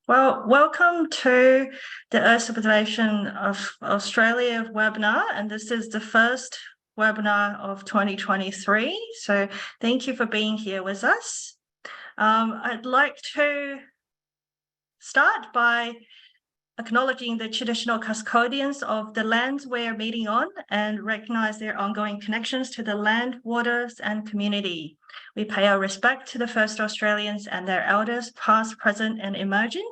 Well, welcome to the Earth Observation of Australia webinar, and this is the first webinar of 2023. So thank you for being here with us. I'd like to start by acknowledging the traditional custodians of the lands we're meeting on and recognize their ongoing connections to the land, waters, and community. We pay our respect to the first Australians and their elders, past, present, and emerging.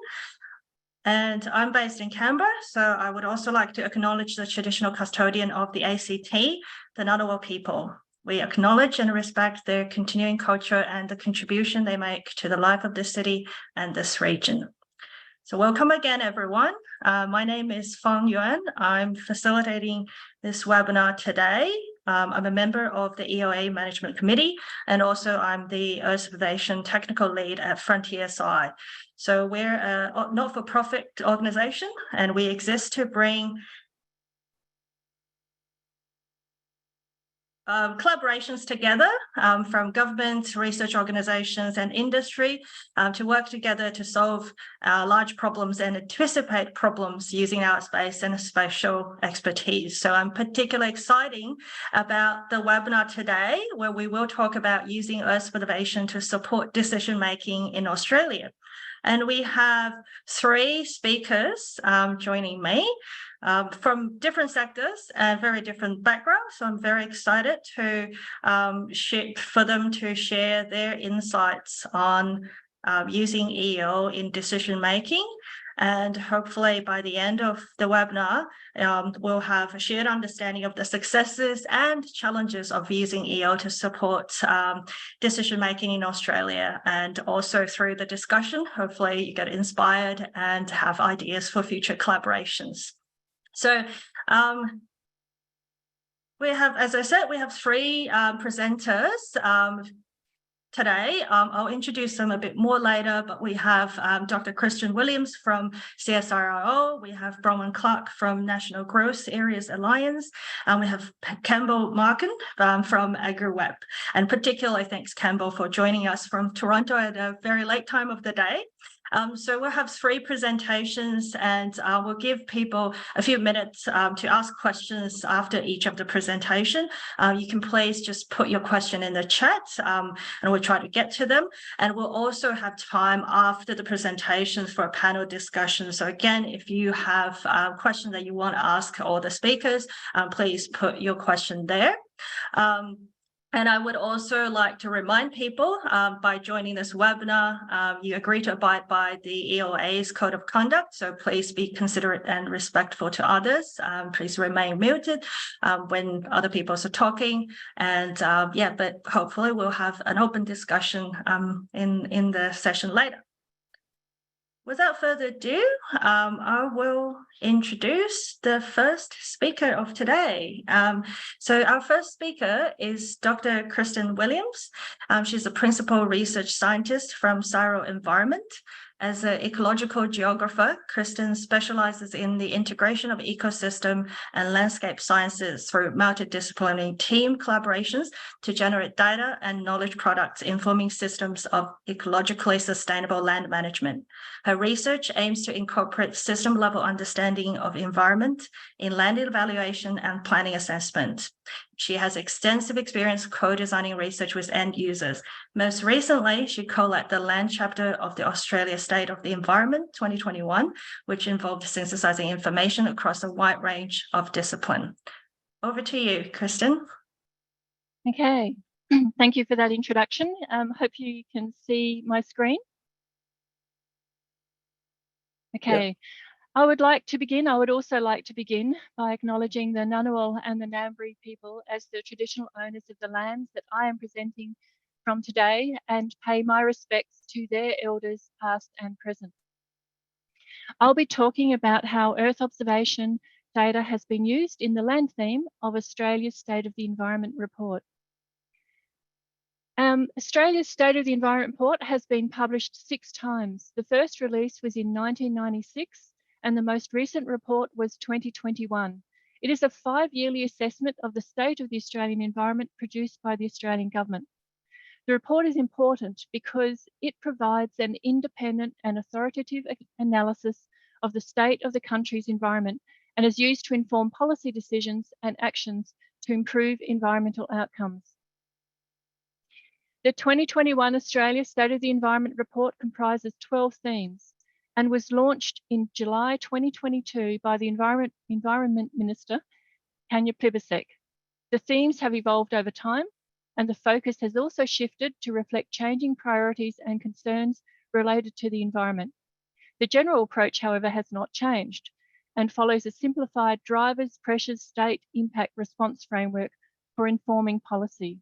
And I'm based in Canberra, so I would also like to acknowledge the traditional custodian of the ACT, the Ngunnawal people. We acknowledge and respect their continuing culture and the contribution they make to the life of the city and this region. So welcome again, everyone. My name is Fang Yuan. I'm facilitating this webinar today. I'm a member of the EOA Management Committee, and also I'm the Earth Observation Technical Lead at FrontierSI. So we're a not-for-profit organisation, and we exist to bring collaborations together from government, research organisations and industry to work together to solve large problems and anticipate problems using our space and spatial expertise. So I'm particularly excited about the webinar today, where we will talk about using Earth observation to support decision-making in Australia. And we have three speakers joining me. From different sectors and very different backgrounds. So I'm very excited to for them to share their insights on using EO in decision making. And hopefully by the end of the webinar, we'll have a shared understanding of the successes and challenges of using EO to support decision making in Australia. And also through the discussion, hopefully you get inspired and have ideas for future collaborations. So we have, as I said, we have three presenters today. I'll introduce them a bit more later, but we have Dr. Kristin Williams from CSIRO. We have Bronwen from National Growth Areas Alliance. And we have Campbell Mauchan from AgriWebb. And particularly thanks, Campbell, for joining us from Toronto at a very late time of the day. So we'll have three presentations, and we'll give people a few minutes to ask questions after each of the presentation. You can please just put your question in the chat and we'll try to get to them. And we'll also have time after the presentations for a panel discussion. So again, if you have questions that you want to ask all the speakers, please put your question there. And I would also like to remind people by joining this webinar, you agree to abide by the EOA's Code of Conduct. So please be considerate and respectful to others. Please remain muted when other people are talking. And yeah, but hopefully we'll have an open discussion in the session later. Without further ado, I will introduce the first speaker of today. So our first speaker is Dr. Kristin Williams. She's a principal research scientist from CSIRO Environment. As an ecological geographer, Kristin specializes in the integration of ecosystem and landscape sciences through multidisciplinary team collaborations to generate data and knowledge products informing systems of ecologically sustainable land management. Her research aims to incorporate system-level understanding of environment in land evaluation and planning assessment. She has extensive experience co-designing research with end users. Most recently, she co-led the land chapter of the Australia State of the Environment 2021, which involved synthesizing information across a wide range of discipline. Over to you, Kristin. Okay, thank you for that introduction. Hope you can see my screen. Okay. Yep. I would also like to begin by acknowledging the Ngunnawal and the Ngambri people as the traditional owners of the lands that I am presenting from today, and pay my respects to their elders past and present. I'll be talking about how Earth observation data has been used in the land theme of Australia's State of the Environment report. Australia's State of the Environment report has been published 6 times. The first release was in 1996. And the most recent report was 2021. It is a 5-yearly assessment of the state of the Australian environment produced by the Australian government. The report is important because it provides an independent and authoritative analysis of the state of the country's environment and is used to inform policy decisions and actions to improve environmental outcomes. The 2021 Australia State of the Environment report comprises 12 themes and was launched in July 2022 by the Environment Minister, Tanya Plibersek. The themes have evolved over time, and the focus has also shifted to reflect changing priorities and concerns related to the environment. The general approach, however, has not changed and follows a simplified drivers, pressures, state impact response framework for informing policy.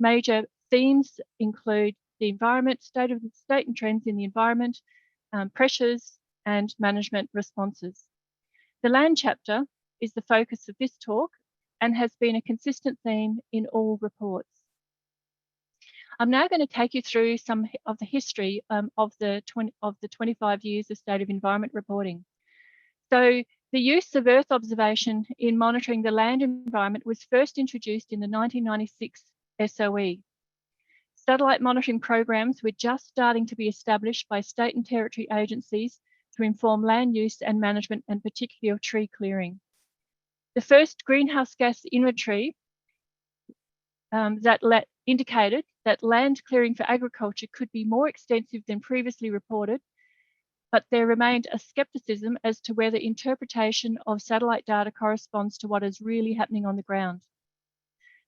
Major themes include the environment, state and trends in the environment, pressures, and management responses. The land chapter is the focus of this talk and has been a consistent theme in all reports. I'm now going to take you through some of the history of the 25 years of State of Environment reporting. So the use of Earth observation in monitoring the land environment was first introduced in the 1996 SOE. Satellite monitoring programs were just starting to be established by state and territory agencies to inform land use and management, and particularly of tree clearing. The first greenhouse gas inventory indicated that land clearing for agriculture could be more extensive than previously reported, but there remained a skepticism as to whether interpretation of satellite data corresponds to what is really happening on the ground.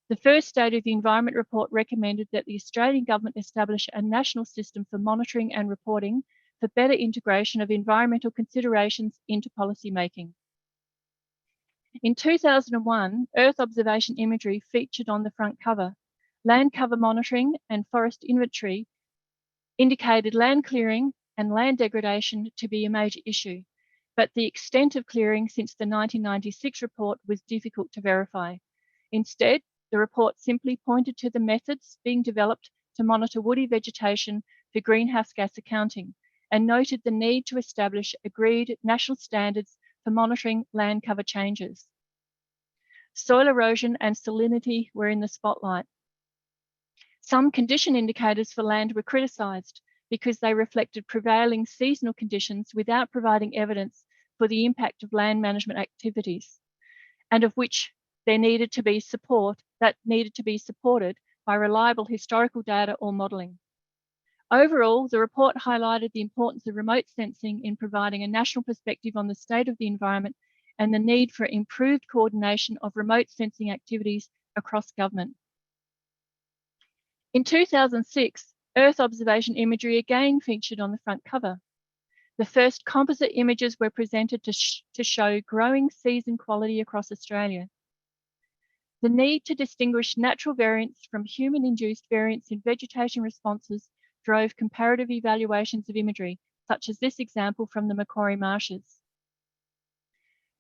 The first State of the Environment report recommended that the Australian government establish a national system for monitoring and reporting for better integration of environmental considerations into policy making. In 2001, Earth observation imagery featured on the front cover. Land cover monitoring and forest inventory indicated land clearing and land degradation to be a major issue, but the extent of clearing since the 1996 report was difficult to verify. Instead, the report simply pointed to the methods being developed to monitor woody vegetation for greenhouse gas accounting and noted the need to establish agreed national standards for monitoring land cover changes. Soil erosion and salinity were in the spotlight. Some condition indicators for land were criticised because they reflected prevailing seasonal conditions without providing evidence for the impact of land management activities, and of which there needed to be supported by reliable historical data or modelling. Overall, the report highlighted the importance of remote sensing in providing a national perspective on the state of the environment and the need for improved coordination of remote sensing activities across government. In 2006, Earth observation imagery again featured on the front cover. The first composite images were presented to show growing season quality across Australia. The need to distinguish natural variants from human-induced variants in vegetation responses drove comparative evaluations of imagery, such as this example from the Macquarie Marshes.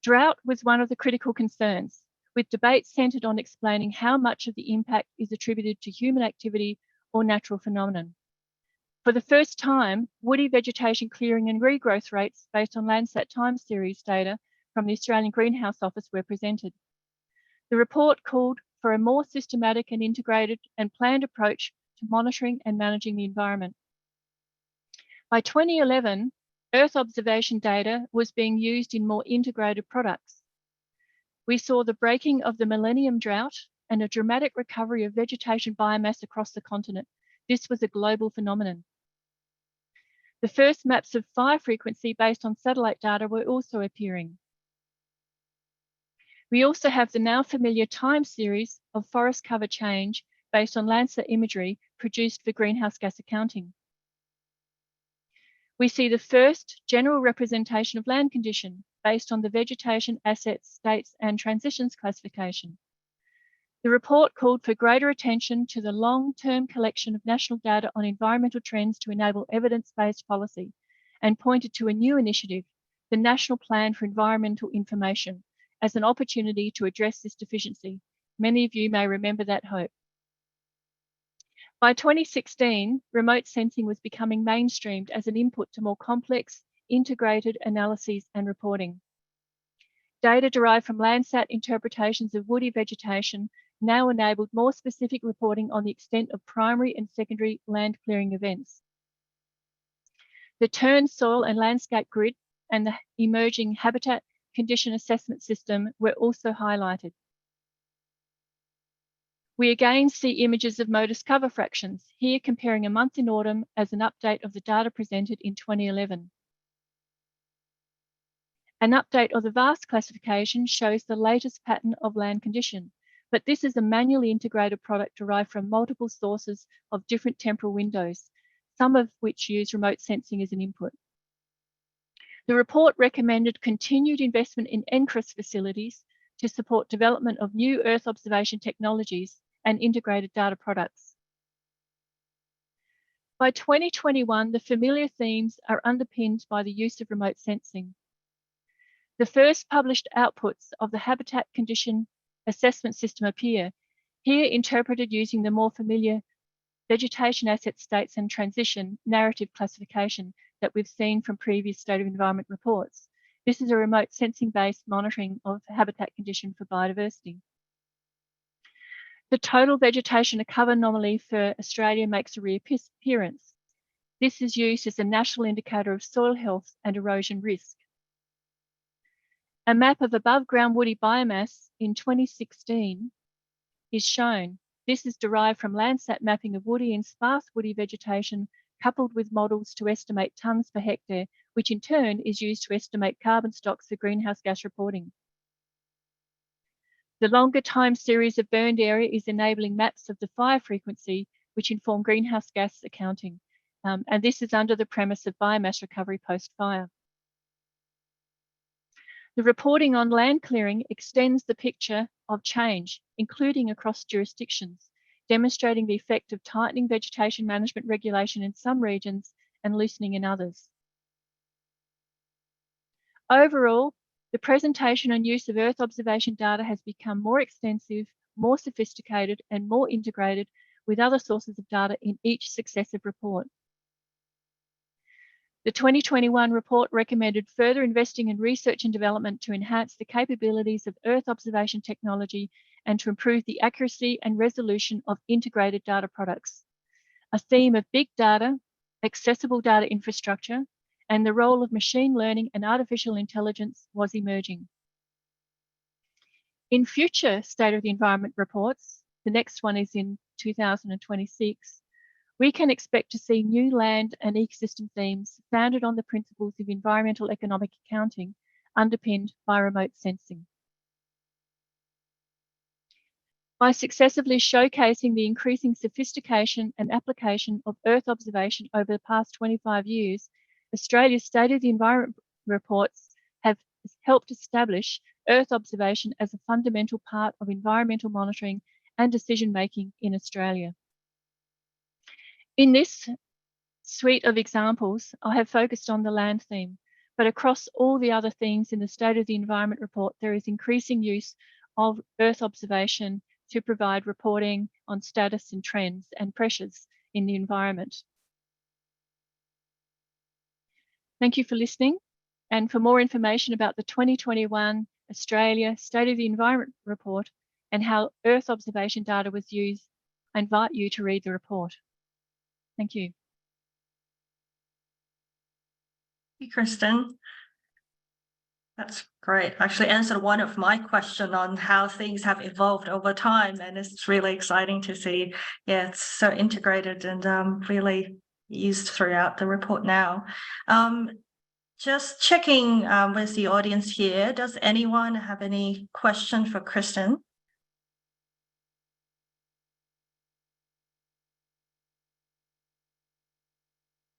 Drought was one of the critical concerns, with debates centred on explaining how much of the impact is attributed to human activity or natural phenomenon. For the first time, woody vegetation clearing and regrowth rates based on Landsat time series data from the Australian Greenhouse Office were presented. The report called for a more systematic and integrated and planned approach to monitoring and managing the environment. By 2011, Earth observation data was being used in more integrated products. We saw the breaking of the Millennium Drought and a dramatic recovery of vegetation biomass across the continent. This was a global phenomenon. The first maps of fire frequency based on satellite data were also appearing. We also have the now familiar time series of forest cover change based on Landsat imagery produced for greenhouse gas accounting. We see the first general representation of land condition based on the vegetation, assets, states, and transitions classification. The report called for greater attention to the long-term collection of national data on environmental trends to enable evidence-based policy, and pointed to a new initiative, the National Plan for Environmental Information, as an opportunity to address this deficiency. Many of you may remember that hope. By 2016, remote sensing was becoming mainstreamed as an input to more complex, integrated analyses and reporting. Data derived from Landsat interpretations of woody vegetation now enabled more specific reporting on the extent of primary and secondary land clearing events. The Turn Soil and Landscape Grid and the emerging Habitat Condition Assessment System were also highlighted. We again see images of modus cover fractions, here comparing a month in autumn as an update of the data presented in 2011. An update of the vast classification shows the latest pattern of land condition, but this is a manually integrated product derived from multiple sources of different temporal windows, some of which use remote sensing as an input. The report recommended continued investment in NCRIS facilities to support development of new Earth observation technologies and integrated data products. By 2021, the familiar themes are underpinned by the use of remote sensing. The first published outputs of the Habitat Condition Assessment System appear, here interpreted using the more familiar vegetation asset states and transition narrative classification that we've seen from previous State of Environment reports. This is a remote sensing-based monitoring of habitat condition for biodiversity. The total vegetation cover anomaly for Australia makes a reappearance. This is used as a national indicator of soil health and erosion risk. A map of above ground woody biomass in 2016 is shown. This is derived from Landsat mapping of woody and sparse woody vegetation coupled with models to estimate tonnes per hectare, which in turn is used to estimate carbon stocks for greenhouse gas reporting. The longer time series of burned area is enabling maps of the fire frequency, which inform greenhouse gas accounting. And this is under the premise of biomass recovery post-fire. The reporting on land clearing extends the picture of change, including across jurisdictions, demonstrating the effect of tightening vegetation management regulation in some regions and loosening in others. Overall, the presentation and use of Earth observation data has become more extensive, more sophisticated, and more integrated with other sources of data in each successive report. The 2021 report recommended further investing in research and development to enhance the capabilities of Earth observation technology and to improve the accuracy and resolution of integrated data products. A theme of big data, accessible data infrastructure, and the role of machine learning and artificial intelligence was emerging. In future State of the Environment reports, the next one is in 2026, we can expect to see new land and ecosystem themes founded on the principles of environmental economic accounting, underpinned by remote sensing. By successively showcasing the increasing sophistication and application of Earth observation over the past 25 years, Australia's State of the Environment reports have helped establish Earth observation as a fundamental part of environmental monitoring and decision-making in Australia. In this suite of examples, I have focused on the land theme, but across all the other themes in the State of the Environment report, there is increasing use of Earth observation to provide reporting on status and trends and pressures in the environment. Thank you for listening. And for more information about the 2021 Australia State of the Environment report and how Earth observation data was used, I invite you to read the report. Thank you. Thank you, Kristin. That's great. Actually answered one of my questions on how things have evolved over time, and it's really exciting to see. Yeah, it's so integrated and really used throughout the report now. Just checking with the audience here, does anyone have any question for Kristin?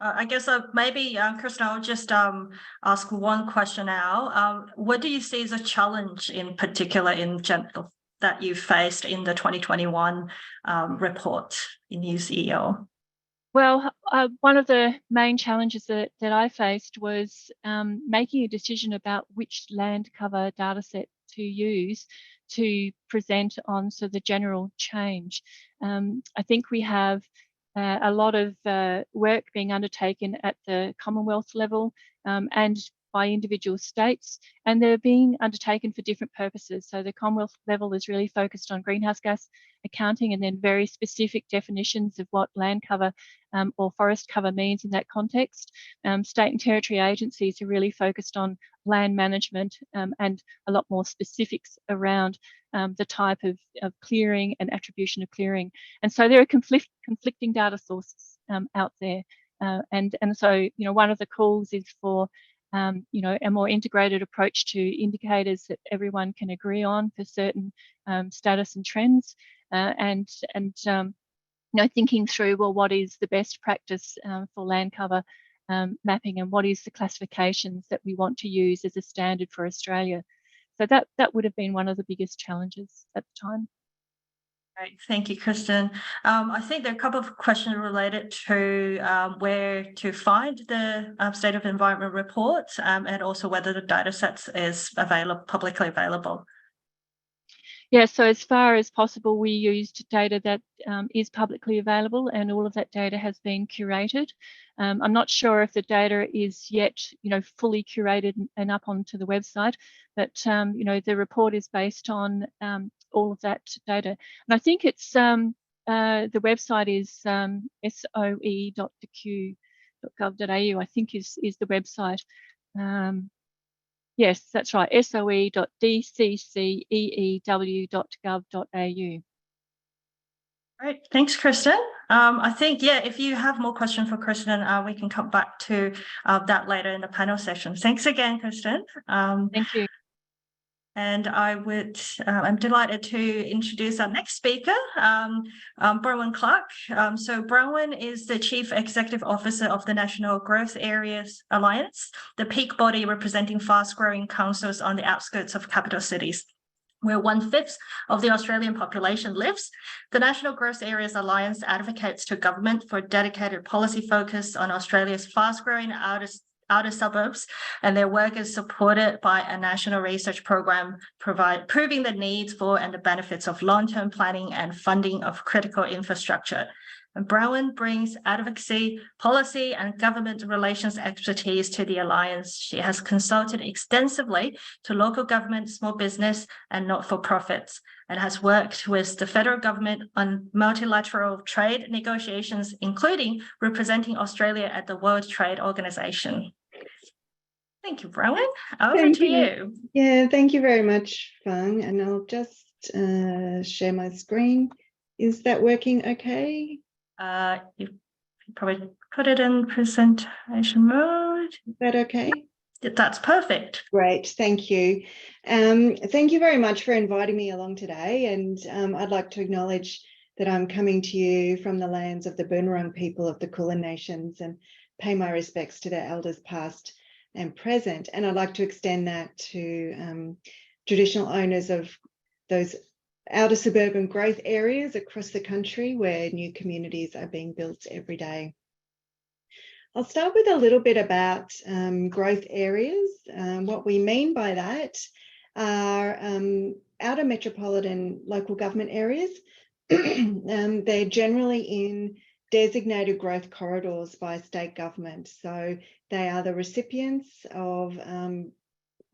I guess maybe, Kristin, I'll just ask one question now. What do you see as a challenge in particular in general that you faced in the 2021 report in new CEO? Well, one of the main challenges that I faced was making a decision about which land cover data set to use to present on the general change. I think we have a lot of work being undertaken at the Commonwealth level and by individual states, and they're being undertaken for different purposes. So the Commonwealth level is really focused on greenhouse gas accounting, and then very specific definitions of what land cover or forest cover means in that context. State and territory agencies are really focused on land management and a lot more specifics around the type of clearing and attribution of clearing. And so there are conflicting data sources out there. And so, one of the calls is for, a more integrated approach to indicators that everyone can agree on for certain status and trends, and thinking through, well, what is the best practice for land cover mapping, and what is the classifications that we want to use as a standard for Australia. So that would have been one of the biggest challenges at the time. Great, thank you, Kristin. I think there are a couple of questions related to where to find the State of Environment report, and also whether the data sets is publicly available. Yeah, so as far as possible, we used data that is publicly available, and all of that data has been curated. I'm not sure if the data is yet, fully curated and up onto the website, but the report is based on all of that data. And I think it's the website is soe.dq.gov.au, I think is the website. Yes, that's right, soe.dccceew.gov.au. Great, thanks, Kristin. I think, if you have more questions for Kristin, we can come back to that later in the panel session. Thanks again, Kristin. Thank you. And I'm delighted to introduce our next speaker, Bronwen Clark. So Bronwen is the Chief Executive Officer of the National Growth Areas Alliance, the peak body representing fast-growing councils on the outskirts of capital cities, where 1/5 of the Australian population lives. The National Growth Areas Alliance advocates to government for dedicated policy focus on Australia's fast-growing outer suburbs, and their work is supported by a national research program proving the needs for and the benefits of long-term planning and funding of critical infrastructure. And Bronwen brings advocacy, policy, and government relations expertise to the Alliance. She has consulted extensively to local government, small business, and not-for-profits, and has worked with the federal government on multilateral trade negotiations, including representing Australia at the World Trade Organization. Thank you, Bronwen. Over to you. Yeah, thank you very much, Fang. And I'll just share my screen. Is that working okay? You probably put it in presentation mode. Is that okay? That's perfect. Great, thank you. Thank you very much for inviting me along today. And I'd like to acknowledge that I'm coming to you from the lands of the Boonwurrung people of the Kulin Nations, and pay my respects to their elders past and present. And I'd like to extend that to traditional owners of those outer suburban growth areas across the country where new communities are being built every day. I'll start with a little bit about growth areas. What we mean by that are outer metropolitan local government areas. They're generally in designated growth corridors by state government. So they are the recipients of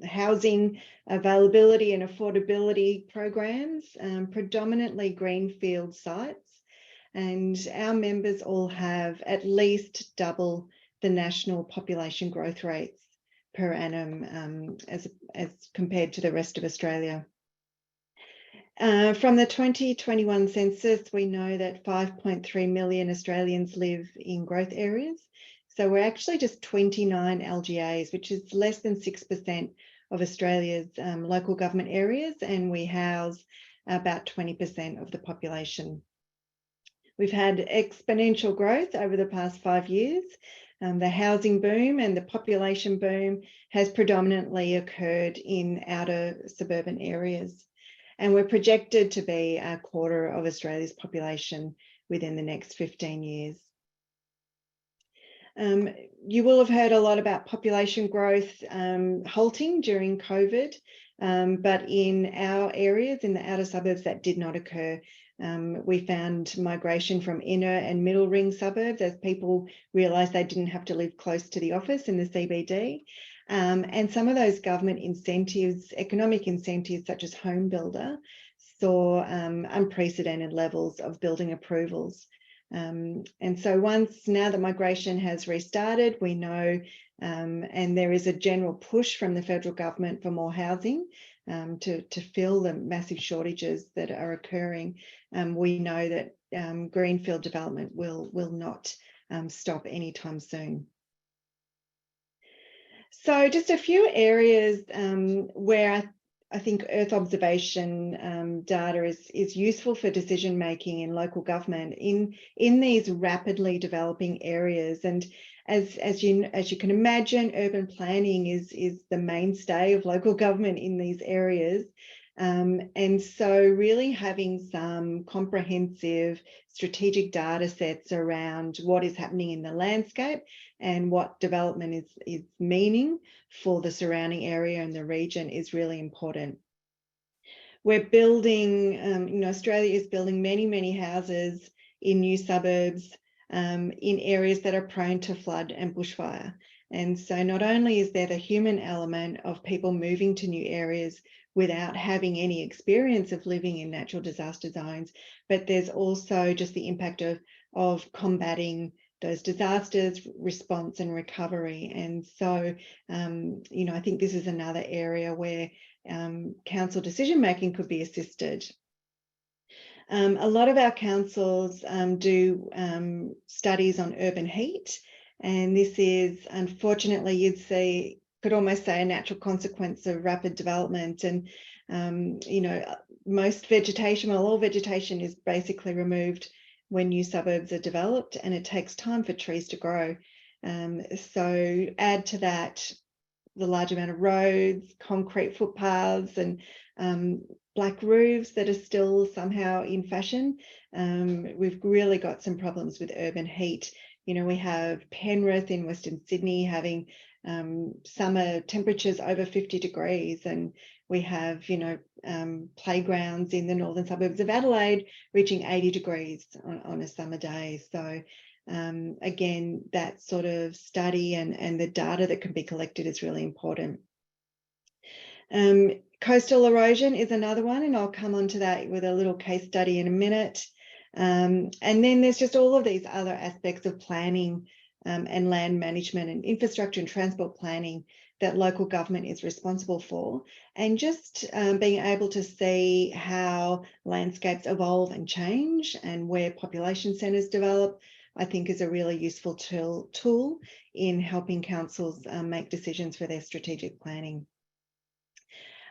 housing availability and affordability programs, predominantly greenfield sites. And our members all have at least double the national population growth rates per annum as compared to the rest of Australia. From the 2021 census, we know that 5.3 million Australians live in growth areas. So we're actually just 29 LGAs, which is less than 6% of Australia's local government areas, and we house about 20% of the population. We've had exponential growth over the past 5 years. The housing boom and the population boom has predominantly occurred in outer suburban areas. And we're projected to be a quarter of Australia's population within the next 15 years. You will have heard a lot about population growth halting during COVID, but in our areas, in the outer suburbs, that did not occur. We found migration from inner and middle ring suburbs as people realised they didn't have to live close to the office in the CBD. And some of those government incentives, economic incentives such as home builder, saw unprecedented levels of building approvals. And so now that migration has restarted, we know, and there is a general push from the federal government for more housing to fill the massive shortages that are occurring. We know that greenfield development will not stop anytime soon. So just a few areas where I think Earth observation data is useful for decision making in local government in these rapidly developing areas. And as you can imagine, urban planning is the mainstay of local government in these areas. And so really having some comprehensive strategic data sets around what is happening in the landscape and what development is meaning for the surrounding area and the region is really important. We're building, Australia is building many houses in new suburbs in areas that are prone to flood and bushfire. And so not only is there the human element of people moving to new areas without having any experience of living in natural disaster zones, but there's also just the impact of combating those disasters, response and recovery. And so, I think this is another area where council decision-making could be assisted. A lot of our councils do studies on urban heat, and this is, unfortunately, could almost say a natural consequence of rapid development. And, most vegetation, well, all vegetation is basically removed when new suburbs are developed, and it takes time for trees to grow. So add to that the large amount of roads, concrete footpaths, and black roofs that are still somehow in fashion. We've really got some problems with urban heat. We have Penrith in Western Sydney having summer temperatures over 50 degrees, and we have, playgrounds in the northern suburbs of Adelaide reaching 80 degrees on a summer day. So again, that sort of study and the data that can be collected is really important. Coastal erosion is another one, and I'll come on to that with a little case study in a minute. And then there's just all of these other aspects of planning and land management and infrastructure and transport planning that local government is responsible for. And just being able to see how landscapes evolve and change and where population centres develop, I think is a really useful tool in helping councils make decisions for their strategic planning.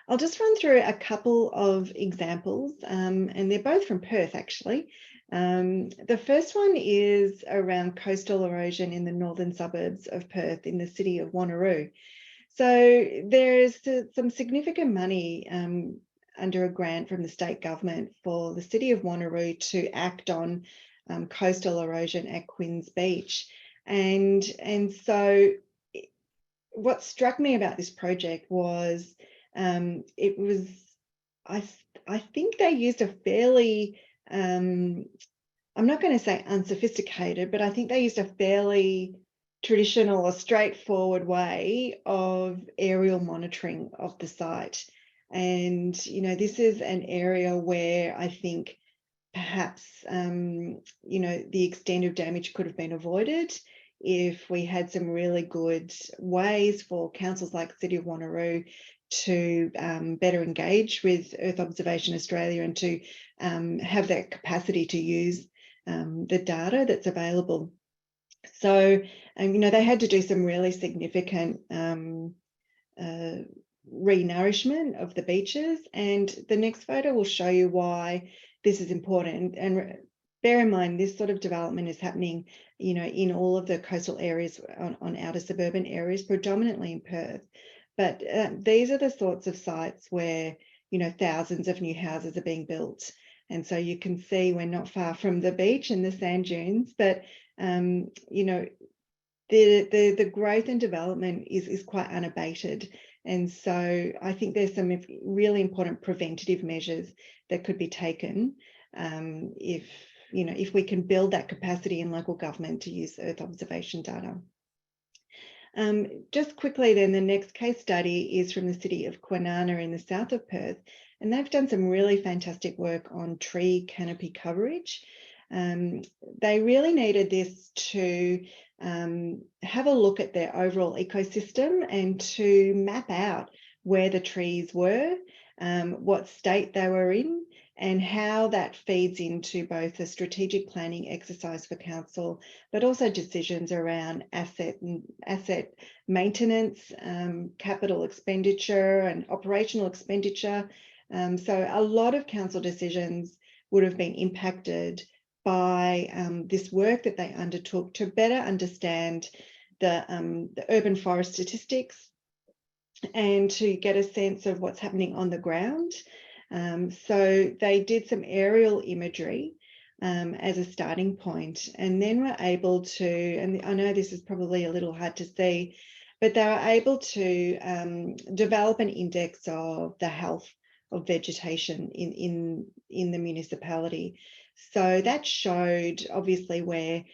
I'll just run through a couple of examples, and they're both from Perth, actually. The first one is around coastal erosion in the northern suburbs of Perth in the city of Wanneroo. So there's some significant money under a grant from the state government for the city of Wanneroo to act on coastal erosion at Quinns Beach. And so what struck me about this project was I think they used a fairly, I'm not going to say unsophisticated, but I think they used a fairly traditional or straightforward way of aerial monitoring of the site. And, this is an area where I think perhaps, the extent of damage could have been avoided if we had some really good ways for councils like the City of Wanneroo to better engage with Earth Observation Australia and to have that capacity to use the data that's available. So, they had to do some really significant re-nourishment of the beaches, and the next photo will show you why this is important. And bear in mind, this sort of development is happening, in all of the coastal areas on outer suburban areas, predominantly in Perth. But these are the sorts of sites where, thousands of new houses are being built. And so you can see we're not far from the beach and the sand dunes, but, the growth and development is quite unabated. And so I think there's some really important preventative measures that could be taken if we can build that capacity in local government to use Earth observation data. Just quickly then, the next case study is from the city of Kwinana in the south of Perth, and they've done some really fantastic work on tree canopy coverage. They really needed this to have a look at their overall ecosystem and to map out where the trees were, what state they were in, and how that feeds into both a strategic planning exercise for council, but also decisions around asset maintenance, capital expenditure and operational expenditure. So a lot of council decisions would have been impacted by this work that they undertook to better understand the urban forest statistics and to get a sense of what's happening on the ground. So they did some aerial imagery as a starting point, and then were able to, and I know this is probably a little hard to see, but they were able to develop an index of the health of vegetation in the municipality. So that showed obviously where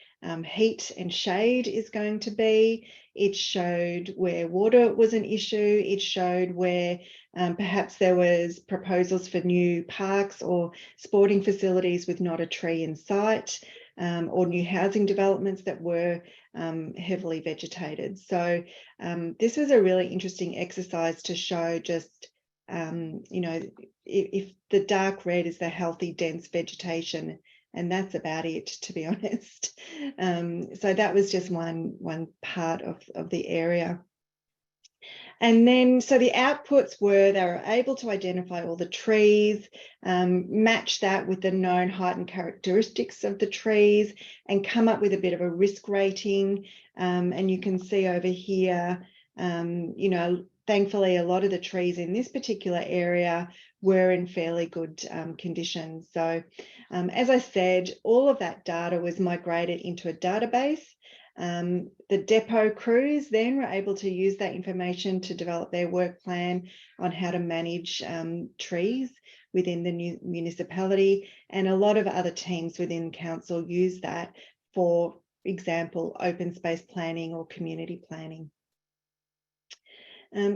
heat and shade is going to be. It showed where water was an issue. It showed where perhaps there was proposals for new parks or sporting facilities with not a tree in sight, or new housing developments that were heavily vegetated. So this was a really interesting exercise to show just, you know, if the dark red is the healthy, dense vegetation, and that's about it, to be honest. So that was just one part of the area. And then, so the outputs were, they were able to identify all the trees, match that with the known height and characteristics of the trees, and come up with a bit of a risk rating. And you can see over here, you know, thankfully, a lot of the trees in this particular area were in fairly good condition. So as I said, all of that data was migrated into a database. The depot crews then were able to use that information to develop their work plan on how to manage trees within the new municipality, and a lot of other teams within council use that, for example, open space planning or community planning.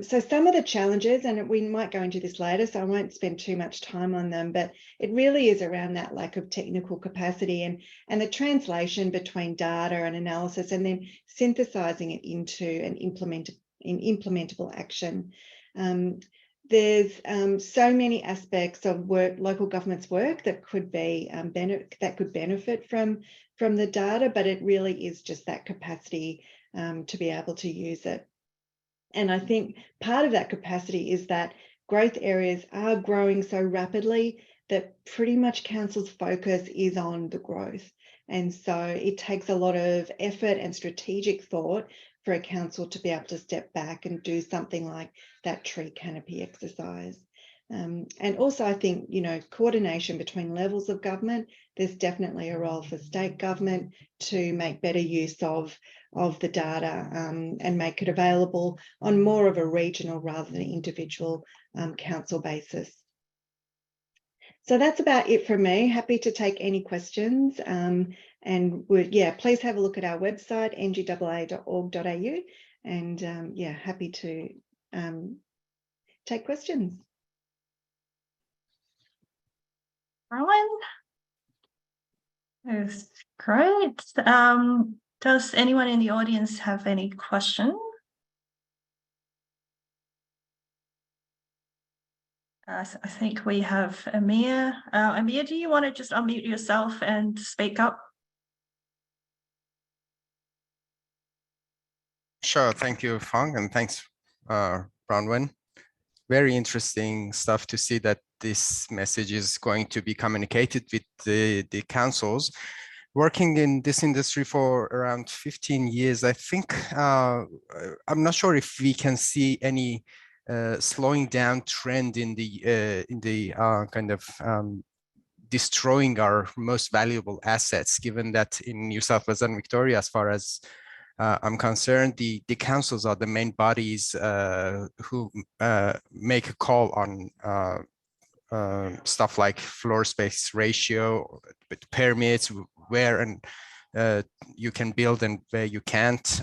So some of the challenges, and we might go into this later, so I won't spend too much time on them, but it really is around that lack of technical capacity and the translation between data and analysis, and then synthesizing it into an implementable action. There's so many aspects of work, local government's work, that could be benefit from the data, but it really is just that capacity to be able to use it. And I think part of that capacity is that growth areas are growing so rapidly that pretty much council's focus is on the growth. And so it takes a lot of effort and strategic thought for a council to be able to step back and do something like that tree canopy exercise. And also, I think, you know, coordination between levels of government, there's definitely a role for state government to make better use of the data and make it available on more of a regional rather than individual council basis. So that's about it from me. Happy to take any questions, and please have a look at our website, ngaa.org.au, and happy to take questions. Bronwen? That's great. Does anyone in the audience have any question? I think we have Amir. Amir, do you want to just unmute yourself and speak up? Sure. Thank you, Fang, and thanks, Bronwen. Very interesting stuff to see that this message is going to be communicated with the councils. Working in this industry for around 15 years, I think, I'm not sure if we can see any slowing down trend in the kind of destroying our most valuable assets, given that in New South Wales and Victoria, as far as I'm concerned, the councils are the main bodies who make a call on stuff like floor space ratio, permits, where and you can build and where you can't,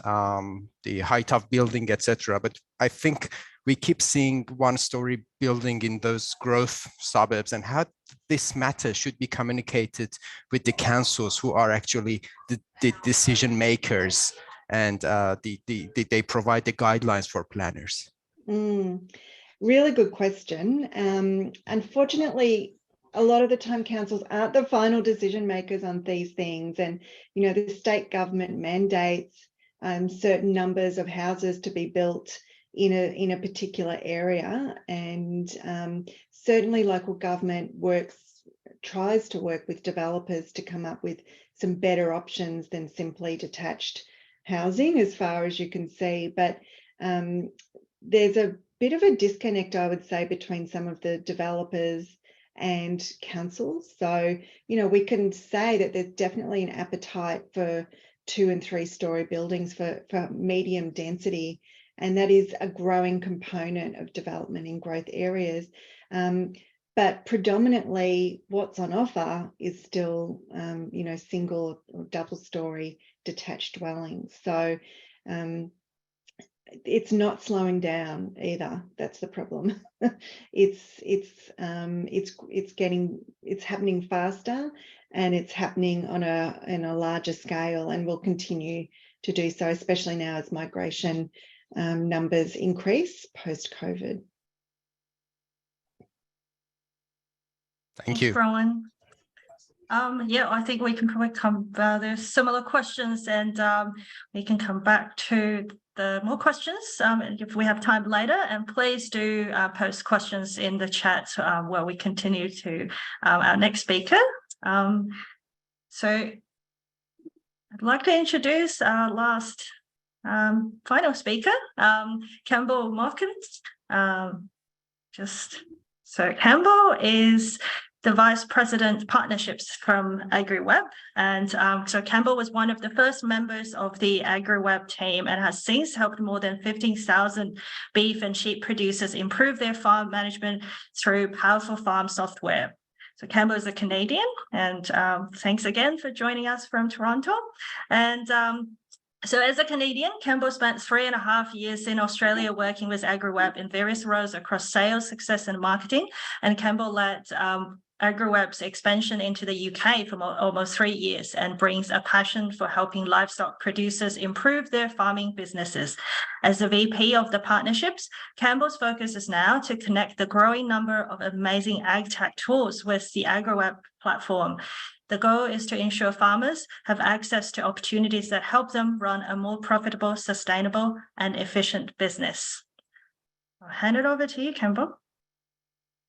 the height of building, etc. But I think we keep seeing one-story building in those growth suburbs, and how this matter should be communicated with the councils, who are actually the decision makers, and they provide the guidelines for planners. Really good question. Unfortunately, a lot of the time councils aren't the final decision makers on these things, and the state government mandates certain numbers of houses to be built in a particular area, and certainly local government tries to work with developers to come up with some better options than simply detached housing, as far as you can see. But there's a bit of a disconnect, I would say, between some of the developers and councils. So, we can say that there's definitely an appetite for 2- and 3-story buildings for medium density, and that is a growing component of development in growth areas. But predominantly what's on offer is still, single or double-story detached dwellings. So it's not slowing down either. That's the problem. It's happening faster, and it's happening on a larger scale, and will continue to do so, especially now as migration numbers increase post-COVID. Thank you. Bronwen. Yeah, I think we can probably there's similar questions, and we can come back to the more questions if we have time later. And please do post questions in the chat while we continue to our next speaker. So I'd like to introduce our last final speaker, Campbell Mauchan. So Campbell is the Vice President Partnerships from AgriWebb. And so Campbell was one of the first members of the AgriWebb team, and has since helped more than 15,000 beef and sheep producers improve their farm management through powerful farm software. So Campbell is a Canadian, and thanks again for joining us from Toronto. And so as a Canadian, Campbell spent 3.5 years in Australia working with AgriWebb in various roles across sales, success, and marketing. And Campbell led AgriWebb's expansion into the UK for almost 3 years, and brings a passion for helping livestock producers improve their farming businesses. As the VP of the partnerships, Campbell's focus is now to connect the growing number of amazing ag tech tools with the AgriWebb platform. The goal is to ensure farmers have access to opportunities that help them run a more profitable, sustainable, and efficient business. I'll hand it over to you, Campbell.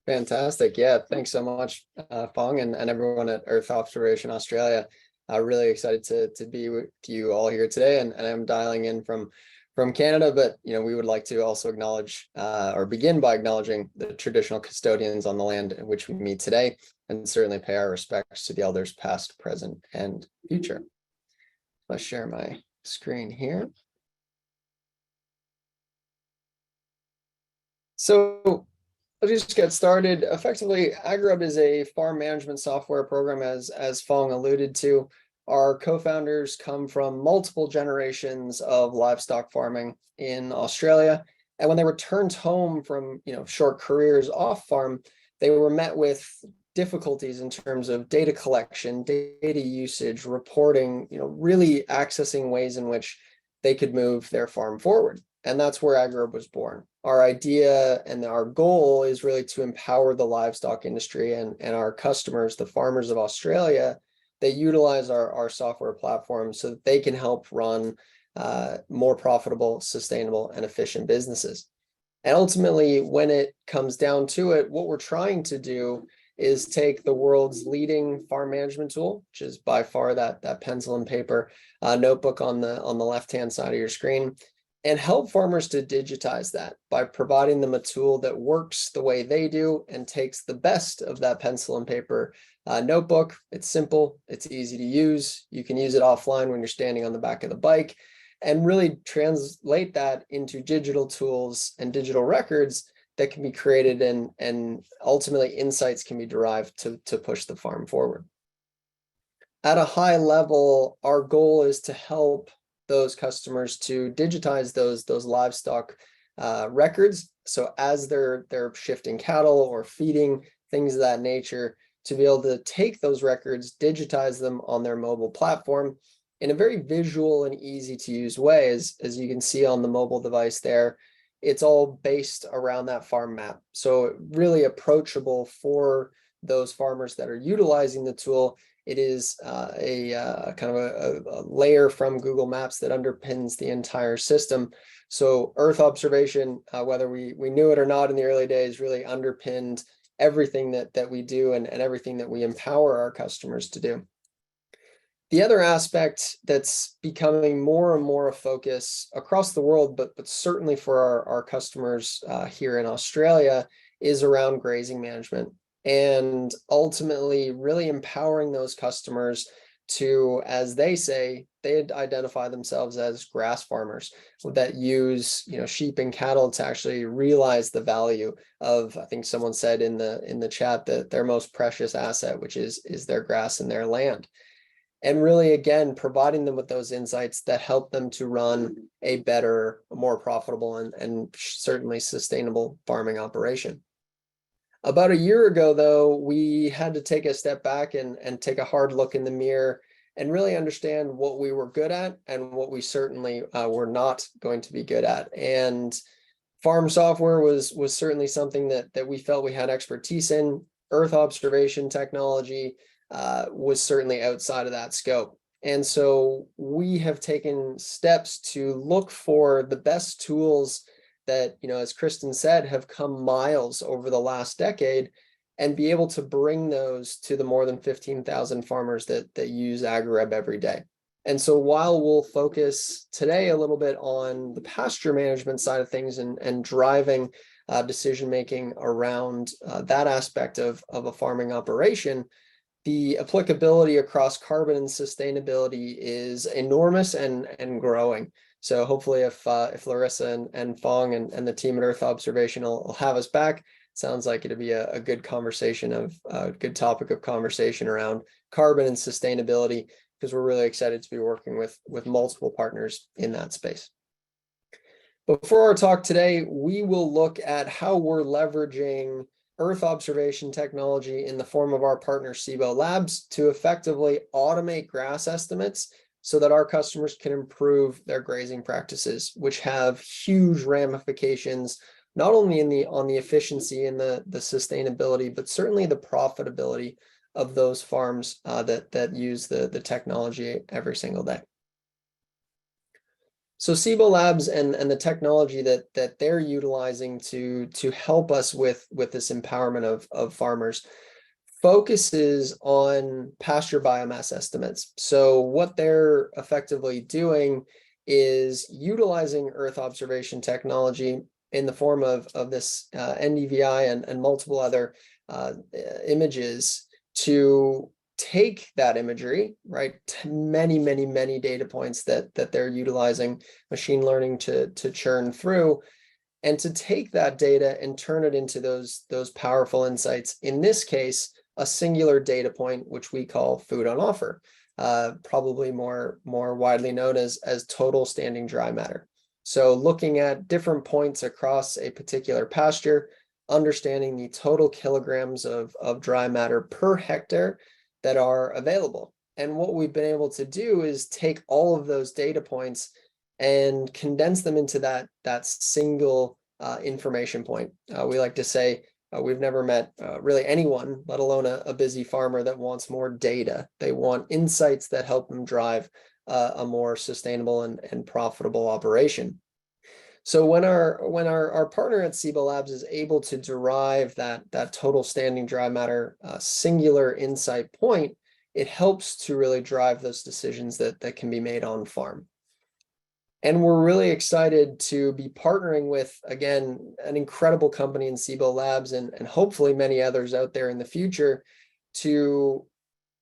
Fantastic. Yeah, thanks so much, Fang, and everyone at Earth Observation Australia. Really excited to be with you all here today, and I'm dialing in from Canada, but we would like to also acknowledge or begin by acknowledging the traditional custodians on the land in which we meet today, and certainly pay our respects to the elders past, present, and future. Let's share my screen here. So I'll just get started. Effectively, AgriWebb is a farm management software program, as Fang alluded to. Our co-founders come from multiple generations of livestock farming in Australia. And when they returned home from short careers off farm, they were met with difficulties in terms of data collection, data usage, reporting, really accessing ways in which they could move their farm forward. And that's where AgriWebb was born. Our idea and our goal is really to empower the livestock industry and our customers, the farmers of Australia, that utilize our software platform so that they can help run more profitable, sustainable, and efficient businesses. And ultimately, when it comes down to it, what we're trying to do is take the world's leading farm management tool, which is by far that pencil and paper notebook on the left-hand side of your screen, and help farmers to digitize that by providing them a tool that works the way they do and takes the best of that pencil and paper notebook. It's simple, it's easy to use. You can use it offline when you're standing on the back of the bike, and really translate that into digital tools and digital records that can be created, and ultimately insights can be derived to push the farm forward. At a high level, our goal is to help those customers to digitize those livestock records. So as they're shifting cattle or feeding, things of that nature, to be able to take those records, digitize them on their mobile platform in a very visual and easy to use way. As you can see on the mobile device there, it's all based around that farm map. So really approachable for those farmers that are utilizing the tool. It is a kind of a layer from Google Maps that underpins the entire system. So Earth observation, whether we knew it or not in the early days, really underpinned everything that we do and everything that we empower our customers to do. The other aspect that's becoming more and more a focus across the world, but certainly for our customers here in Australia, is around grazing management, and ultimately really empowering those customers to, as they say, they identify themselves as grass farmers that use, sheep and cattle to actually realize the value of, I think someone said in the chat, that their most precious asset, which is their grass and their land. And really, again, providing them with those insights that help them to run a better, more profitable, and certainly sustainable farming operation. About a year ago, though, we had to take a step back and take a hard look in the mirror and really understand what we were good at and what we certainly were not going to be good at. And farm software was certainly something that we felt we had expertise in. Earth observation technology was certainly outside of that scope. And so we have taken steps to look for the best tools that, as Kristin said, have come miles over the last decade, and be able to bring those to the more than 15,000 farmers that use AgriWebb every day. And so while we'll focus today a little bit on the pasture management side of things and driving decision-making around that aspect of a farming operation, the applicability across carbon and sustainability is enormous and growing. So hopefully if Larissa and Fang and the team at Earth Observation will have us back, sounds like it'll be a good conversation a good topic of conversation around carbon and sustainability, because we're really excited to be working with multiple partners in that space. But for our talk today, we will look at how we're leveraging Earth observation technology in the form of our partner CSIRO Labs to effectively automate grass estimates so that our customers can improve their grazing practices, which have huge ramifications, not only on the efficiency and the sustainability, but certainly the profitability of those farms that use the technology every single day. So CSIRO Labs and the technology that they're utilizing to help us with this empowerment of farmers focuses on pasture biomass estimates. So what they're effectively doing is utilizing Earth observation technology in the form of this NDVI and multiple other images to take that imagery, right? Many data points that they're utilizing machine learning to churn through, and to take that data and turn it into those powerful insights. In this case, a singular data point, which we call food on offer, probably more widely known as total standing dry matter. So looking at different points across a particular pasture, understanding the total kilograms of dry matter per hectare that are available. And what we've been able to do is take all of those data points and condense them into that single information point. We like to say we've never met really anyone, let alone a busy farmer, that wants more data. They want insights that help them drive a more sustainable and profitable operation. So when our partner at CSIRO Labs is able to derive that total standing dry matter singular insight point, it helps to really drive those decisions that can be made on farm. And we're really excited to be partnering with, again, an incredible company in CSIRO Labs and hopefully many others out there in the future, to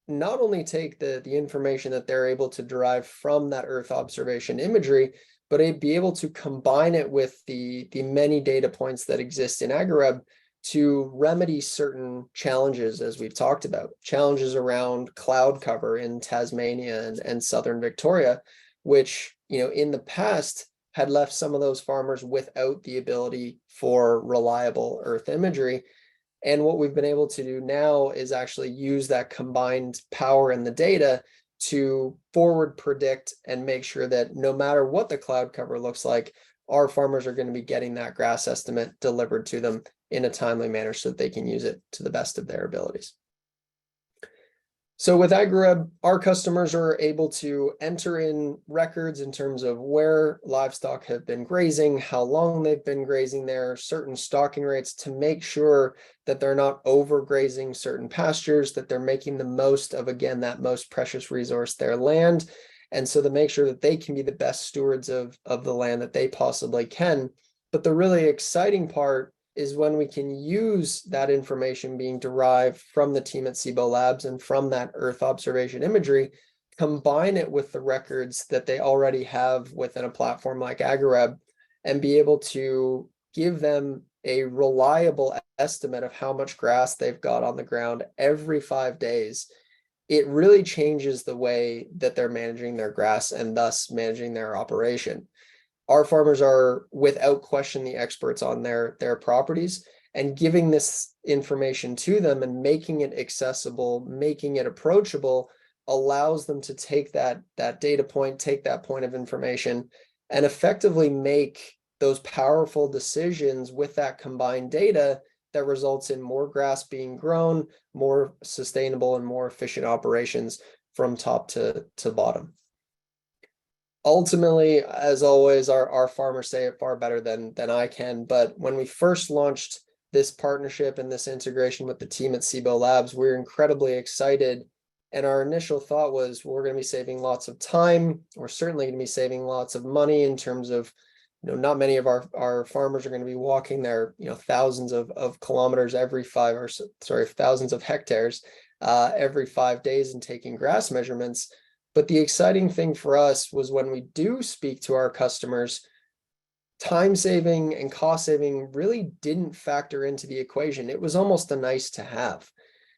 not only take the information that they're able to derive from that Earth observation imagery, but be able to combine it with the many data points that exist in AgriWebb to remedy certain challenges, as we've talked about, challenges around cloud cover in Tasmania and southern Victoria, which, in the past had left some of those farmers without the ability for reliable Earth imagery. And what we've been able to do now is actually use that combined power in the data to forward predict and make sure that no matter what the cloud cover looks like, our farmers are going to be getting that grass estimate delivered to them in a timely manner so that they can use it to the best of their abilities. So with AgriWebb, our customers are able to enter in records in terms of where livestock have been grazing, how long they've been grazing there, certain stocking rates, to make sure that they're not overgrazing certain pastures, that they're making the most of, again, that most precious resource, their land. And so to make sure that they can be the best stewards of the land that they possibly can. But the really exciting part is when we can use that information being derived from the team at CSIRO Labs and from that Earth observation imagery, combine it with the records that they already have within a platform like AgriWebb, and be able to give them a reliable estimate of how much grass they've got on the ground every 5 days. It really changes the way that they're managing their grass and thus managing their operation. Our farmers are without question the experts on their properties, and giving this information to them and making it accessible, making it approachable, allows them to take that data point, take that point of information, and effectively make those powerful decisions with that combined data that results in more grass being grown, more sustainable and more efficient operations from top to bottom. Ultimately, as always, our farmers say it far better than I can. But when we first launched this partnership and this integration with the team at CSIRO Labs, we were incredibly excited. And our initial thought was, we're going to be saving lots of time. We're certainly going to be saving lots of money in terms of, not many of our farmers are going to be walking their, thousands of kilometers thousands of hectares every 5 days and taking grass measurements. But the exciting thing for us was when we do speak to our customers, time saving and cost saving really didn't factor into the equation. It was almost a nice to have.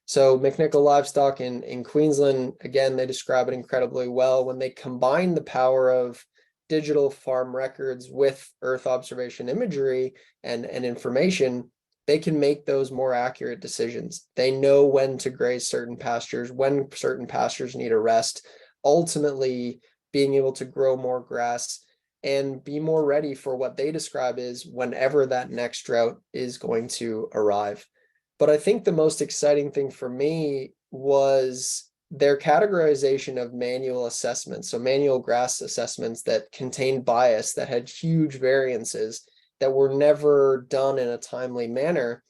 So McNichol Livestock in Queensland, again, they describe it incredibly well. When they combine the power of digital farm records with Earth observation imagery and information, they can make those more accurate decisions. They know when to graze certain pastures, when certain pastures need a rest, ultimately being able to grow more grass and be more ready for what they describe as whenever that next drought is going to arrive. But I think the most exciting thing for me was their categorization of manual assessments. So manual grass assessments that contained bias, that had huge variances, that were never done in a timely manner.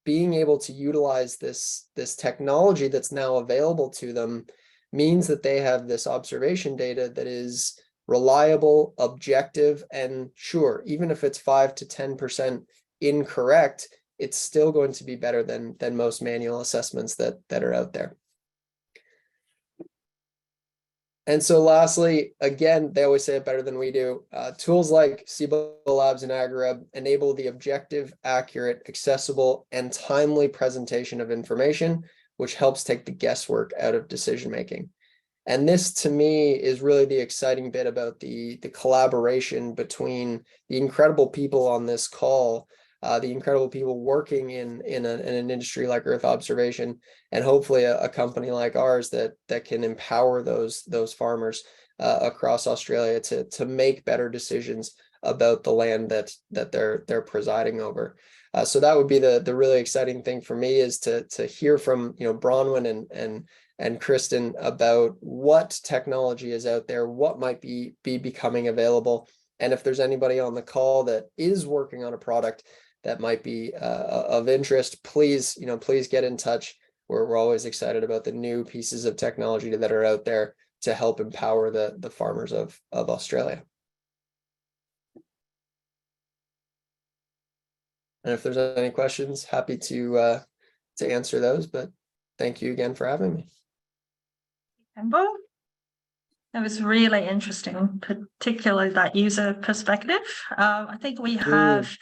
Being able to utilize this technology that's now available to them means that they have this observation data that is reliable, objective, and sure, even if it's 5 to 10% incorrect, it's still going to be better than most manual assessments that are out there. And so lastly, again, they always say it better than we do. Tools like CSIRO Labs and AgriWebb enable the objective, accurate, accessible, and timely presentation of information, which helps take the guesswork out of decision making. And this, to me, is really the exciting bit about the collaboration between the incredible people on this call, the incredible people working in an industry like Earth observation, and hopefully a company like ours that can empower those farmers across Australia to make better decisions about the land that they're presiding over. So that would be the really exciting thing for me, is to hear from Bronwen and Kristin about what technology is out there, what might be becoming available, and if there's anybody on the call that is working on a product that might be of interest, please get in touch. We're always excited about the new pieces of technology that are out there to help empower the farmers of Australia. And if there's any questions, happy to answer those, but thank you again for having me. Campbell, it was really interesting, particularly that user perspective. I think we have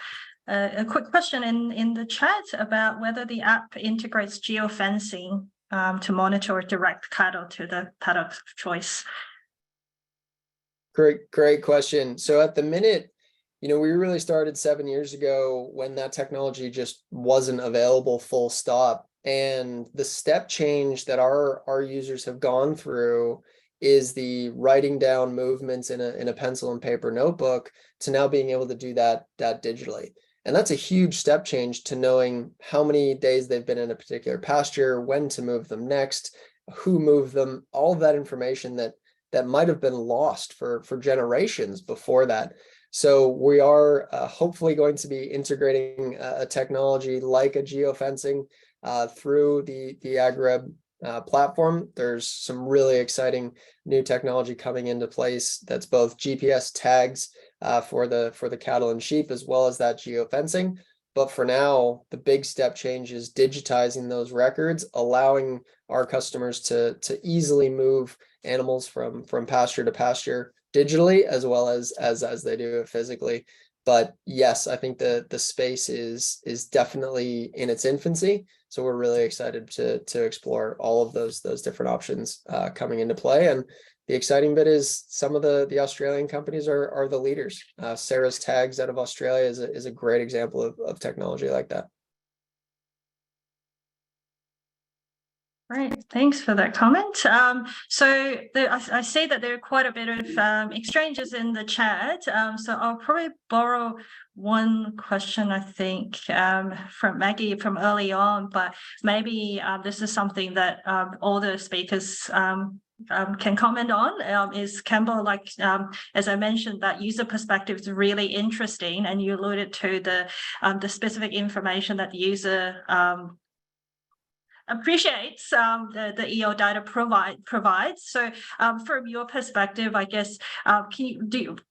a quick question in the chat about whether the app integrates geofencing to monitor or direct cattle to the paddock of choice. Great question. So at the minute, we really started 7 years ago when that technology just wasn't available full stop. And the step change that our users have gone through is the writing down movements in a pencil and paper notebook to now being able to do that digitally. And that's a huge step change to knowing how many days they've been in a particular pasture, when to move them next, who moved them, all of that information that might have been lost for generations before that. So we are hopefully going to be integrating a technology like a geofencing through the AgriWebb platform. There's some really exciting new technology coming into place that's both GPS tags for the cattle and sheep, as well as that geofencing. But for now, the big step change is digitizing those records, allowing our customers to easily move animals from pasture to pasture digitally, as well as they do it physically. But yes, I think the space is definitely in its infancy. So we're really excited to explore all of those different options coming into play. And the exciting bit is some of the Australian companies are the leaders. Sarah's Tags out of Australia is a great example of technology like that. Great, thanks for that comment. So I see that there are quite a bit of exchanges in the chat. So I'll probably borrow one question, I think, from Maggie from early on, but maybe this is something that all the speakers can comment on. Is Campbell, like, as I mentioned, that user perspective is really interesting, and you alluded to the specific information that the user appreciates the EO data provides. So from your perspective, I guess,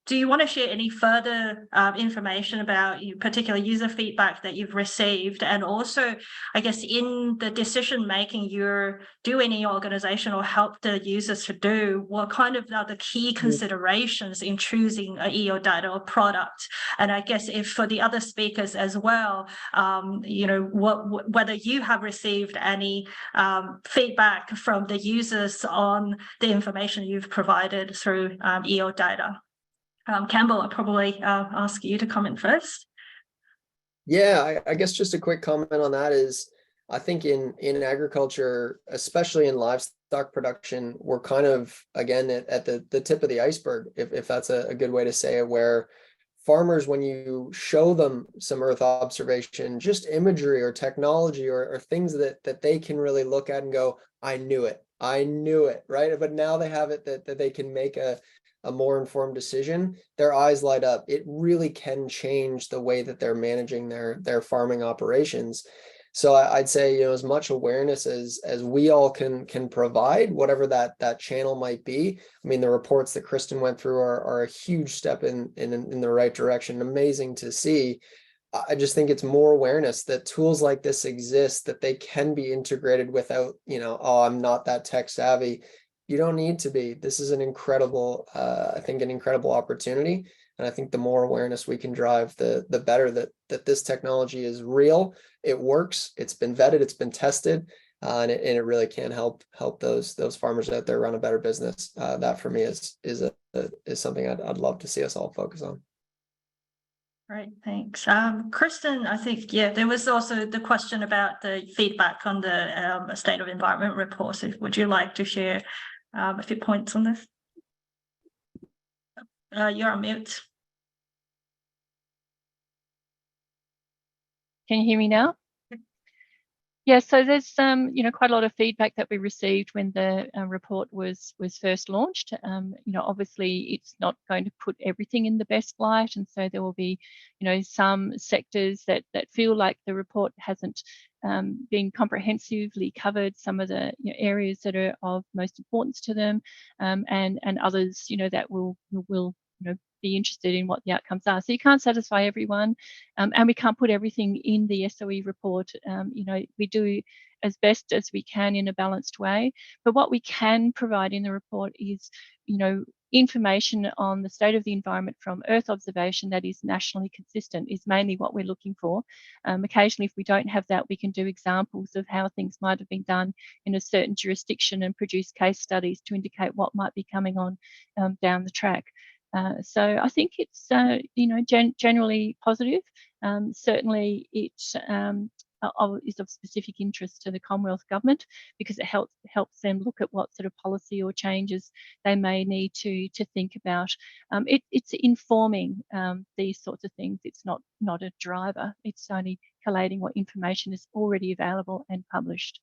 do you want to share any further information about particular user feedback that you've received? And also, I guess, in the decision making you're doing in your organization or help the users to do, what kind of are the key considerations in choosing a EO data or product? And I guess if for the other speakers as well, whether you have received any feedback from the users on the information you've provided through EO data. Campbell, I'll probably ask you to comment first. Yeah, I guess just a quick comment on that is, I think in agriculture, especially in livestock production, we're kind of, again, at the tip of the iceberg, if that's a good way to say it, where farmers, when you show them some earth observation, just imagery or technology or things that they can really look at and go, I knew it, right? But now they have it that they can make a more informed decision, their eyes light up. It really can change the way that they're managing their farming operations. So I'd say, as much awareness as we all can provide, whatever that channel might be. I mean, the reports that Kristin went through are a huge step in the right direction. Amazing to see. I just think it's more awareness that tools like this exist, that they can be integrated without, oh, I'm not that tech savvy. You don't need to be. This is an incredible, I think, an incredible opportunity. And I think the more awareness we can drive, the better that this technology is real. It works. It's been vetted. It's been tested, and it really can help those farmers out there run a better business. That for me is something I'd love to see us all focus on. Great, thanks. Kristin, I think, there was also the question about the feedback on the State of Environment report. So would you like to share a few points on this? You're on mute. Can you hear me now? Yeah, so there's quite a lot of feedback that we received when the report was first launched. Obviously it's not going to put everything in the best light, and so there will be some sectors that feel like the report hasn't been comprehensively covered, some of the areas that are of most importance to them, and others that will be interested in what the outcomes are. So you can't satisfy everyone, and we can't put everything in the SOE report. We do as best as we can in a balanced way, but what we can provide in the report is information on the state of the environment from Earth observation that is nationally consistent is mainly what we're looking for. Occasionally, if we don't have that, we can do examples of how things might have been done in a certain jurisdiction and produce case studies to indicate what might be coming on down the track. So I think it's generally positive. Certainly it is of specific interest to the Commonwealth Government because it helps them look at what sort of policy or changes they may need to think about. It's informing these sorts of things. It's not a driver. It's only collating what information is already available and published.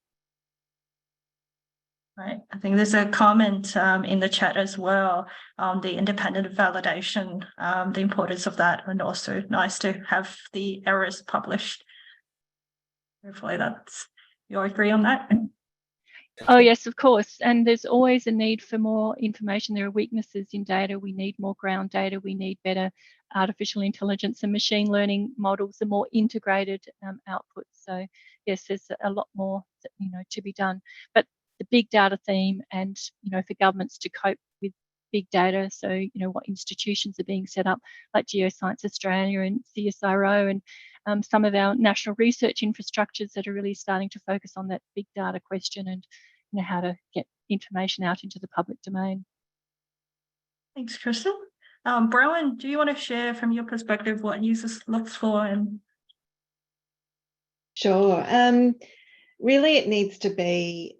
Right. I think there's a comment in the chat as well on the independent validation, the importance of that, and also nice to have the errors published. Hopefully you agree on that. Oh yes, of course. And there's always a need for more information. There are weaknesses in data. We need more ground data. We need better artificial intelligence and machine learning models, and more integrated outputs. So yes, there's a lot more to be done. But the big data theme, and for governments to cope with big data, so what institutions are being set up like Geoscience Australia and CSIRO, and some of our national research infrastructures that are really starting to focus on that big data question and how to get information out into the public domain. Thanks, Kristin. Bronwen, do you want to share from your perspective what users look for? And Sure. Really, it needs to be,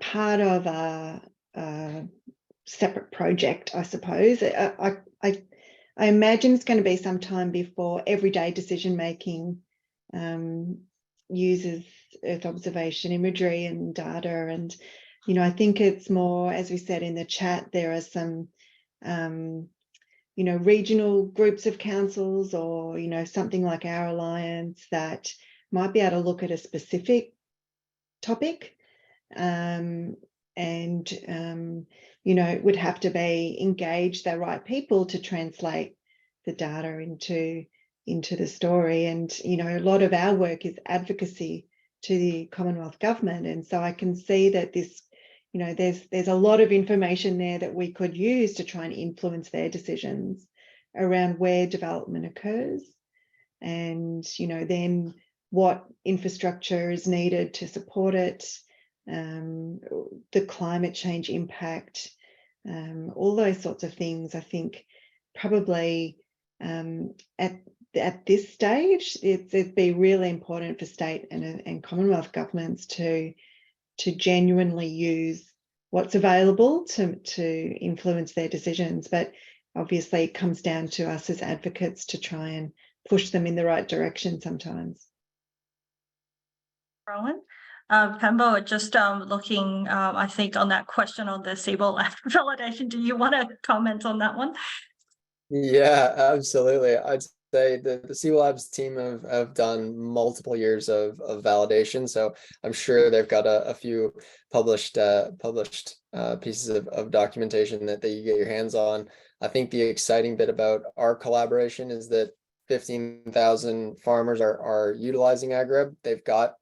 part of a separate project, I suppose. I imagine it's going to be some time before everyday decision making uses Earth observation imagery and data. And, I think it's more, as we said in the chat, there are some, regional groups of councils or, something like our alliance that might be able to look at a specific topic and it would have to be engage the right people to translate the data into the story. And a lot of our work is advocacy to the Commonwealth Government, and so I can see that this there's a lot of information there that we could use to try and influence their decisions around where development occurs, and then what infrastructure is needed to support it, the climate change impact, all those sorts of things. I think probably at this stage, it'd be really important for state and Commonwealth governments to genuinely use what's available to influence their decisions. But obviously it comes down to us as advocates to try and push them in the right direction sometimes. Bronwen, Campbell, just looking, I think, on that question on the seawall validation. Do you want to comment on that one? Yeah, absolutely. I'd say the Sea Labs team have done multiple years of validation, so I'm sure they've got a few published pieces of documentation that you get your hands on. I think the exciting bit about our collaboration is that 15,000 farmers are utilizing AgriWebb. They've got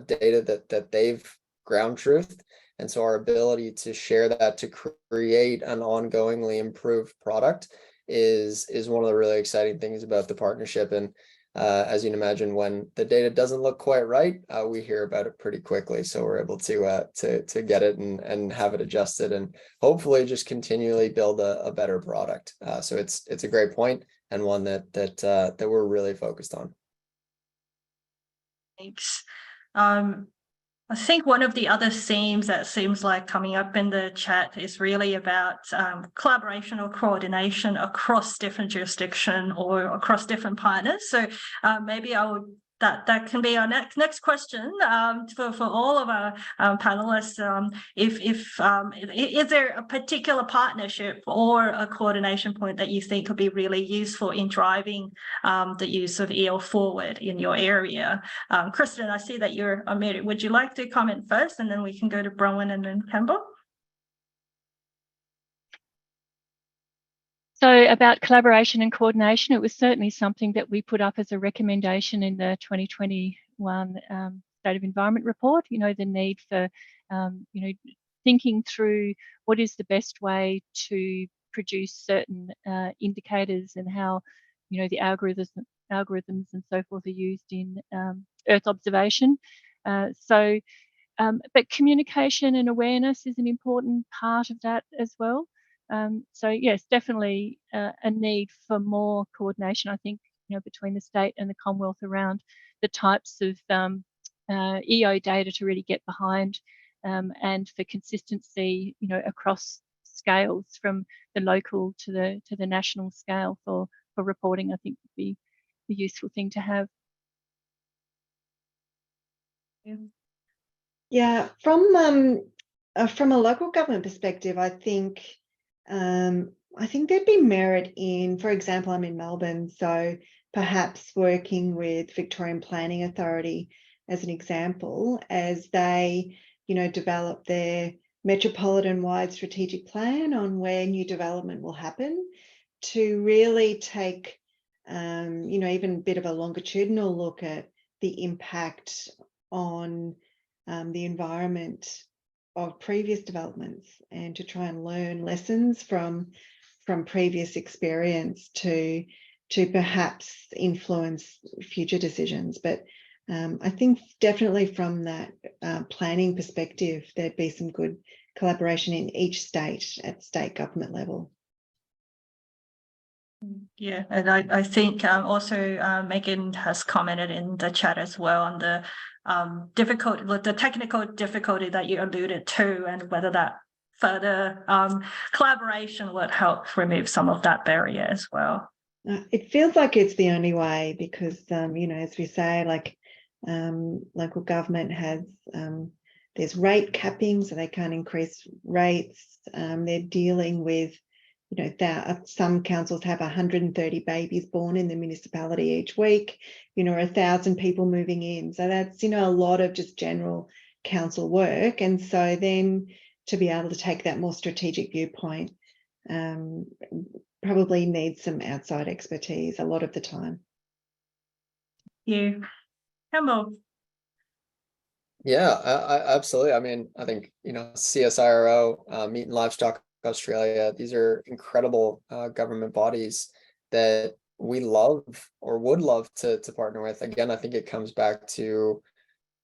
data that they've ground truthed, and so our ability to share that to create an ongoingly improved product is one of the really exciting things about the partnership. And as you can imagine, when the data doesn't look quite right, we hear about it pretty quickly, so we're able to get it and have it adjusted and hopefully just continually build a better product. So it's a great point, and one that we're really focused on. Thanks. I think one of the other themes that seems like coming up in the chat is really about collaboration or coordination across different jurisdiction or across different partners. So maybe that can be our next question for all of our panelists. Is there a particular partnership or a coordination point that you think could be really useful in driving the use of EL forward in your area? Kristin, I see that you're unmuted. Would you like to comment first, and then we can go to Bronwen and then Campbell? So about collaboration and coordination, it was certainly something that we put up as a recommendation in the 2021 State of Environment report. The need for thinking through what is the best way to produce certain indicators and how, you know, the algorithms and so forth are used in Earth observation. But communication and awareness is an important part of that as well. So yes, definitely a need for more coordination, I think, you know, between the state and the Commonwealth around the types of EO data to really get behind, and for consistency, you know, across scales from the local to the national scale for reporting, I think would be a useful thing to have. Yeah, from a local government perspective, I think there'd be merit in, for example, I'm in Melbourne, so perhaps working with Victorian Planning Authority as an example, as they, you know, develop their metropolitan-wide strategic plan on where new development will happen, to really take, you know, even a bit of a longitudinal look at the impact on the environment of previous developments, and to try and learn lessons from previous experience to perhaps influence future decisions. But I think definitely from that planning perspective, there'd be some good collaboration in each state at state government level. Yeah, and I think also Megan has commented in the chat as well on the the technical difficulty that you alluded to, and whether that further collaboration would help remove some of that barrier as well. It feels like it's the only way, because you know, as we say, like local government has there's rate capping, so they can't increase rates. They're dealing with, you know, some councils have 130 babies born in the municipality each week, you know, 1,000 people moving in. So that's, you know, a lot of just general council work. And so then to be able to take that more strategic viewpoint probably needs some outside expertise a lot of the time. Yeah. Campbell. Yeah, absolutely. I mean, I think, you know, CSIRO, Meat and Livestock Australia, these are incredible government bodies that we love or would love to partner with. Again, I think it comes back to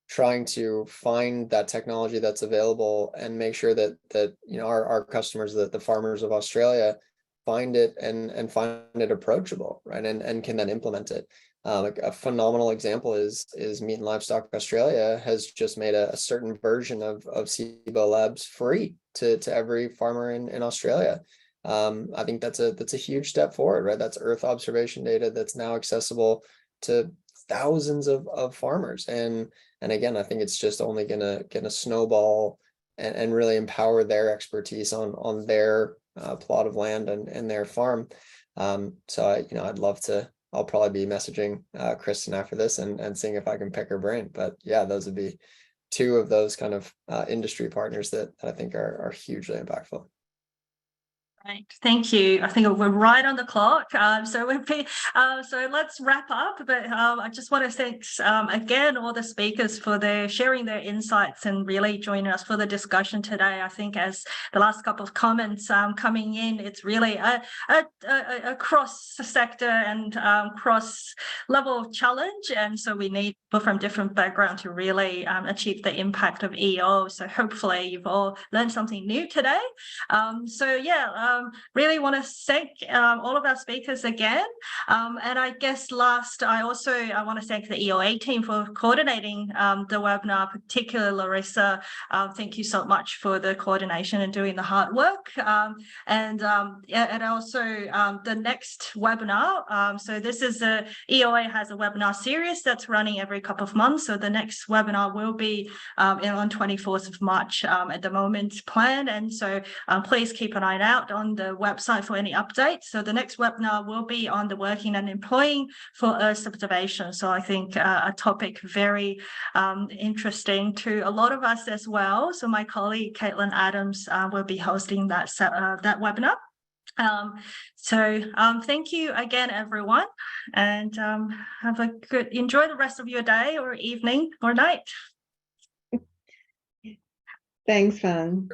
trying to find that technology that's available and make sure that you know, our customers, the farmers of Australia, find it and find it approachable, right? And can then implement it. Like a phenomenal example is Meat and Livestock Australia has just made a certain version of SIBO Labs free to every farmer in Australia. I think that's a huge step forward, right? That's Earth observation data that's now accessible to thousands of farmers. And again, I think it's just only gonna snowball and really empower their expertise on their plot of land and their farm. So I'd love to. I'll probably be messaging Kristin after this and seeing if I can pick her brain. But yeah, those would be two of those kind of industry partners that I think are hugely impactful. Right, thank you. I think we're right on the clock. So let's wrap up. But I just want to thank again all the speakers for sharing their insights and really joining us for the discussion today. I think as the last couple of comments coming in, it's really a cross-sector and cross-level challenge, and so we need people from different backgrounds to really achieve the impact of EO. So hopefully you've all learned something new today. Really want to thank all of our speakers again. And I guess last, I want to thank the EOA team for coordinating the webinar, particularly Larissa. Thank you so much for the coordination and doing the hard work. And also the next webinar. So this is EOA has a webinar series that's running every couple of months. So the next webinar will be on 24th of March at the moment planned. And so please keep an eye out on the website for any updates. So the next webinar will be on the working and employing for Earth observation. So I think a topic very interesting to a lot of us as well. So my colleague Caitlin Adams will be hosting that webinar. Thank you again, everyone, and enjoy the rest of your day or evening or night. Thanks, Fang.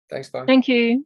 Thanks, Fang. Thank you.